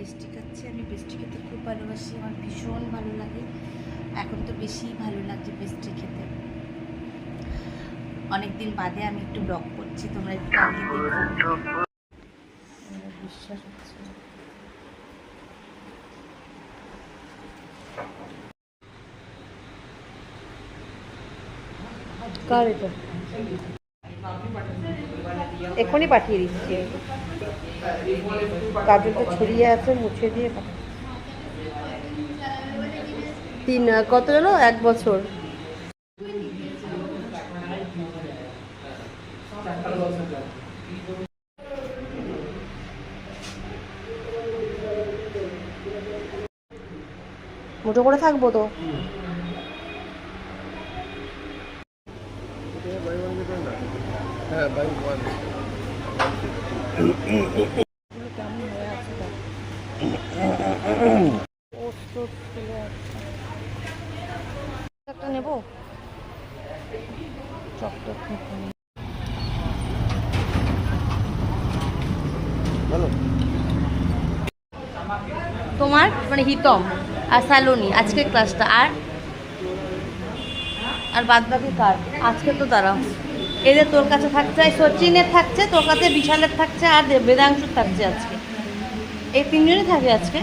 Pastry খাচ্ছি। আমি pastry খেতে খুব ভালোবাসি, আমার ভীষণ ভালো লাগে। এখন তো বেশি ভালো লাগছে পেস্ট্রি খেতে। অনেকদিন বাদে আমি একটু ব্লগ করছি, তোমরা একটু আগে দেখো। বিশ্বাস হচ্ছে কার এটা? এখনই পাঠিয়ে দিচ্ছি। কাজলটা ছড়িয়ে আছে, মুছে দিয়ে কত যেন 1 বছর। মুঠো করে থাকবো তো। কেমন হয়ে আছে একটা নেবো চকলেট। তোমার মানে হিতম আর সালোনি আজকের ক্লাসটা, আর বাদ বাকি কার আজকে? তো দাঁড়াও, এদের তোর কাছে থাকছে, সচিনের থাকছে, তোর কাছে বিশালের থাকছে, আর বেদাংশুর থাকছে আজকে। এই 3 জনই থাকে আজকে।